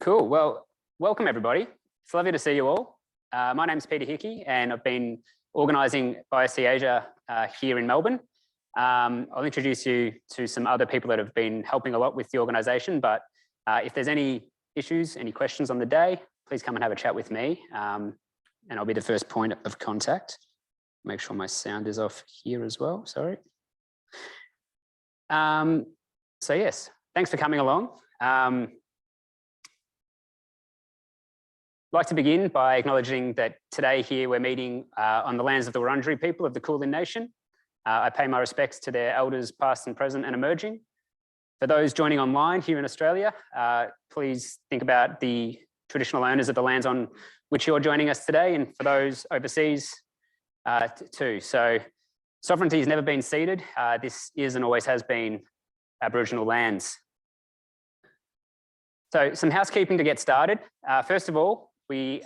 Cool. Well, welcome everybody. It's lovely to see you all. My name's Peter Hickey and I've been organising BioC Asia here in Melbourne. I'll introduce you to some other people that have been helping a lot with the organisation, but if there's any issues, any questions on the day, please come and have a chat with me and I'll be the first point of contact. Make sure my sound is off here as well, sorry. So yes, thanks for coming along. I'd like to begin by acknowledging that today here we're meeting on the lands of the Wurundjeri people of the Kulin Nation. I pay my respects to their elders past and present and emerging. For those joining online here in Australia, please think about the traditional owners of the lands on which you're joining us today, and for those overseas too. So sovereignty has never been ceded. This is and always has been Aboriginal lands. So some housekeeping to get started. First of all, we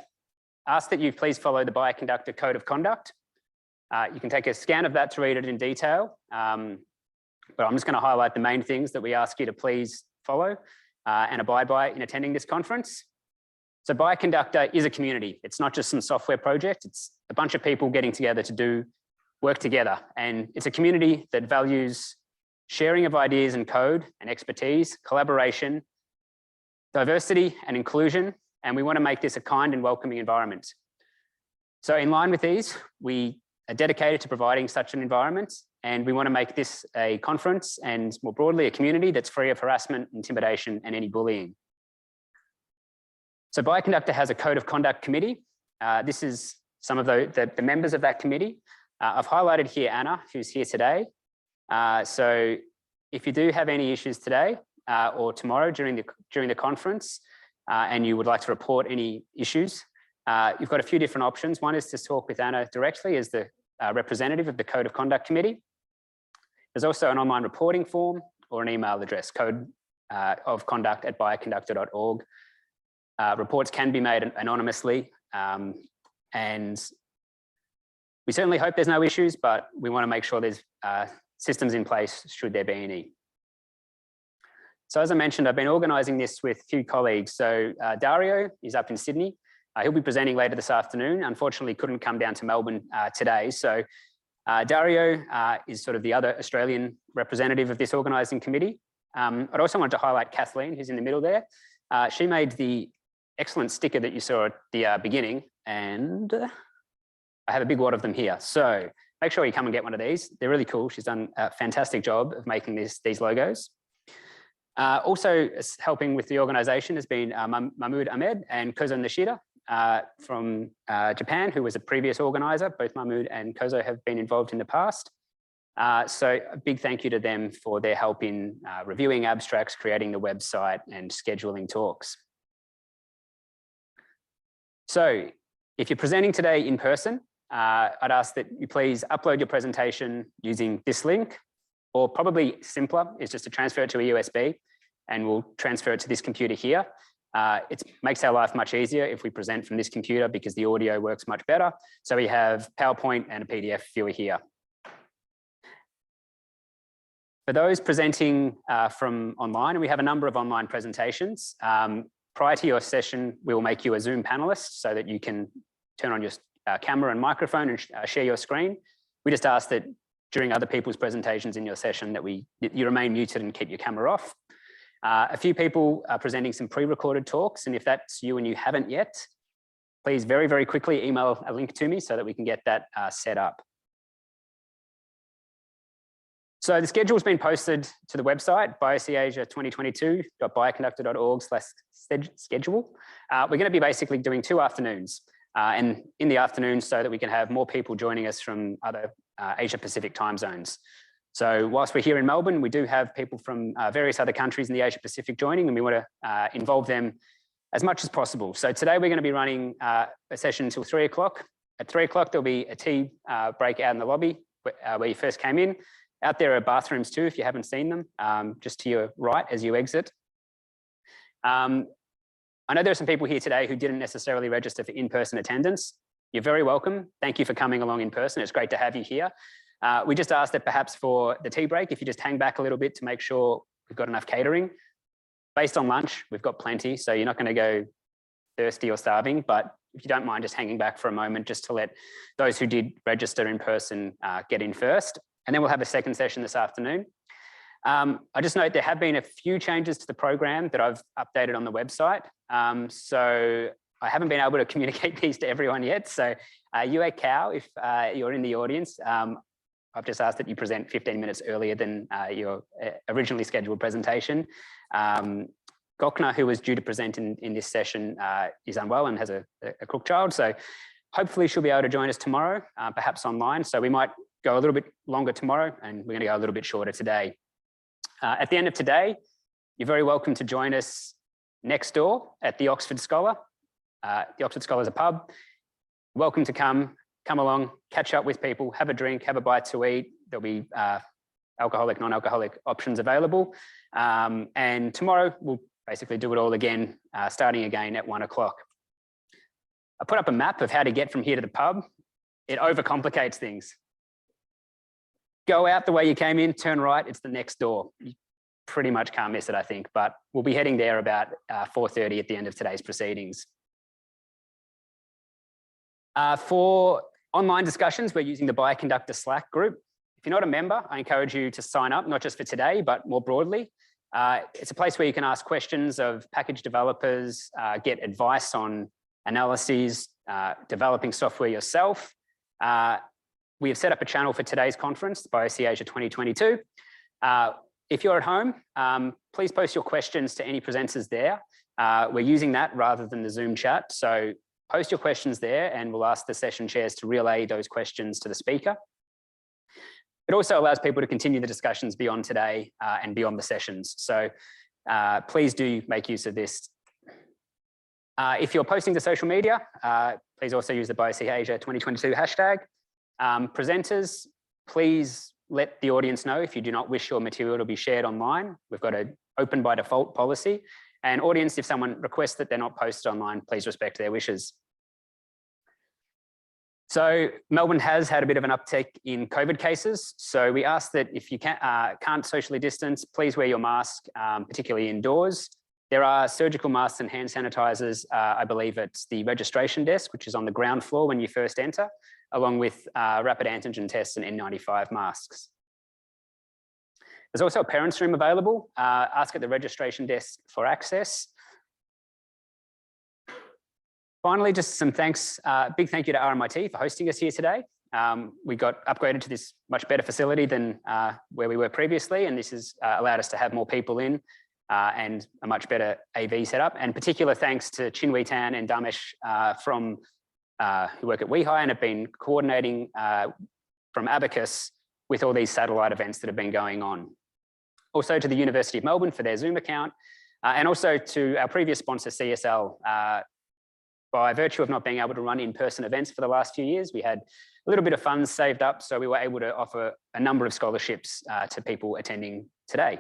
ask that you please follow the Bioconductor Code of Conduct. You can take a scan of that to read it in detail, but I'm just going to highlight the main things that we ask you to please follow and abide by in attending this conference. So Bioconductor is a community. It's not just some software project. It's a bunch of people getting together to do work together. And it's a community that values sharing of ideas and code and expertise, collaboration, diversity and inclusion, and we want to make this a kind and welcoming environment. So in line with these, we are dedicated to providing such an environment, and we want to make this a conference and more broadly a community that's free of harassment, intimidation and any bullying. So Bioconductor has a Code of Conduct Committee. This is some of the members of that committee. I've highlighted here Anna, who's here today. So if you do have any issues today, or tomorrow during the conference, and you would like to report any issues, you've got a few different options. One is to talk with Anna directly as the representative of the Code of Conduct Committee. There's also an online reporting form or an email address, codeofconduct@bioconductor.org. Reports can be made anonymously, and we certainly hope there's no issues, but we want to make sure there's systems in place should there be any. So as I mentioned, I've been organising this with a few colleagues. So Dario is up in Sydney. He'll be presenting later this afternoon. Unfortunately, couldn't come down to Melbourne today. So Dario is sort of the other Australian representative of this organising committee. I'd also want to highlight Kathleen, who's in the middle there. She made the excellent sticker that you saw at the beginning, and I have a big wad of them here. So make sure you come and get one of these. They're really cool. She's done a fantastic job of making these logos. Also helping with the organisation has been Mahmoud Ahmed and Kozo Nishida from Japan, who was a previous organiser. Both Mahmoud and Kozo have been involved in the past. So a big thank you to them for their help in reviewing abstracts, creating the website and scheduling talks. So if you're presenting today in person, I'd ask that you please upload your presentation using this link, or probably simpler is just to transfer it to a USB and we'll transfer it to this computer here. It makes our life much easier if we present from this computer because the audio works much better. So we have PowerPoint and a PDF viewer here. For those presenting from online, and we have a number of online presentations, prior to your session, we will make you a Zoom panelist so that you can turn on your camera and microphone and share your screen. We just ask that during other people's presentations in your session that you remain muted and keep your camera off. A few people are presenting some pre-recorded talks, and if that's you and you haven't yet, please very, very quickly email a link to me so that we can get that set up. So the schedule's been posted to the website, biocasia2022.bioconductor.org/schedule. We're going to be basically doing 2 afternoons, and in the afternoon so that we can have more people joining us from other Asia Pacific time zones. So whilst we're here in Melbourne, we do have people from various other countries in the Asia Pacific joining, and we want to involve them as much as possible. So today we're going to be running a session until 3 o'clock. At 3 o'clock, there'll be a tea break out in the lobby where you first came in. Out there are bathrooms too, if you haven't seen them, just to your right as you exit. I know there are some people here today who didn't necessarily register for in-person attendance. You're very welcome. Thank you for coming along in person. It's great to have you here. We just asked that perhaps for the tea break, if you just hang back a little bit to make sure we've got enough catering. based on lunch, we've got plenty, so you're not going to go thirsty or starving, but if you don't mind just hanging back for a moment just to let those who did register in person get in first. And then we'll have a second session this afternoon. I just note there have been a few changes to the program that I've updated on the website. So I haven't been able to communicate these to everyone yet. So Yue Kao, if you're in the audience, I've just asked that you present 15 minutes earlier than your originally scheduled presentation. Gokna, who was due to present in this session, is unwell and has a crook child. So hopefully she'll be able to join us tomorrow, perhaps online. So we might go a little bit longer tomorrow and we're going to go a little bit shorter today. At the end of today, you're very welcome to join us next door at the Oxford Scholar. The Oxford Scholar is a pub. Welcome to come along, catch up with people, have a drink, have a bite to eat. There'll be alcoholic, non-alcoholic options available. And tomorrow we'll basically do it all again, starting again at 1 o'clock. I put up a map of how to get from here to the pub. It overcomplicates things. Go out the way you came in, turn right, it's the next door. You pretty much can't miss it, I think, but we'll be heading there about 4:30 at the end of today's proceedings. For online discussions, we're using the Bioconductor Slack group. If you're not a member, I encourage you to sign up, not just for today, but more broadly. It's a place where you can ask questions of package developers, get advice on analyses, developing software yourself. We have set up a channel for today's conference, BioC Asia 2022. If you're at home, please post your questions to any presenters there. We're using that rather than the Zoom chat. So post your questions there and we'll ask the session chairs to relay those questions to the speaker. It also allows people to continue the discussions beyond today and beyond the sessions. So please do make use of this. If you're posting to social media, please also use the BioC Asia 2022 hashtag. Presenters, please let the audience know if you do not wish your material to be shared online. We've got an open by default policy. And audience, if someone requests that they're not posted online, please respect their wishes. So Melbourne has had a bit of an uptick in COVID cases. So we ask that if you can't socially distance, please wear your mask, particularly indoors. There are surgical masks and hand sanitizers, I believe it's the registration desk, which is on the ground floor when you first enter, along with rapid antigen tests and N95 masks. There's also a parents' room available. Ask at the registration desk for access. Finally, just some thanks. Big thank you to RMIT for hosting us here today. We got upgraded to this much better facility than where we were previously, and this has allowed us to have more people in and a much better AV setup. And particular thanks to Chinwei Tan and Damesh who work at WEHI and have been coordinating from Abacus with all these satellite events that have been going on. Also to the University of Melbourne for their Zoom account, and also to our previous sponsor, CSL. By virtue of not being able to run in-person events for the last few years, we had a little bit of funds saved up, so we were able to offer a number of scholarships to people attending today.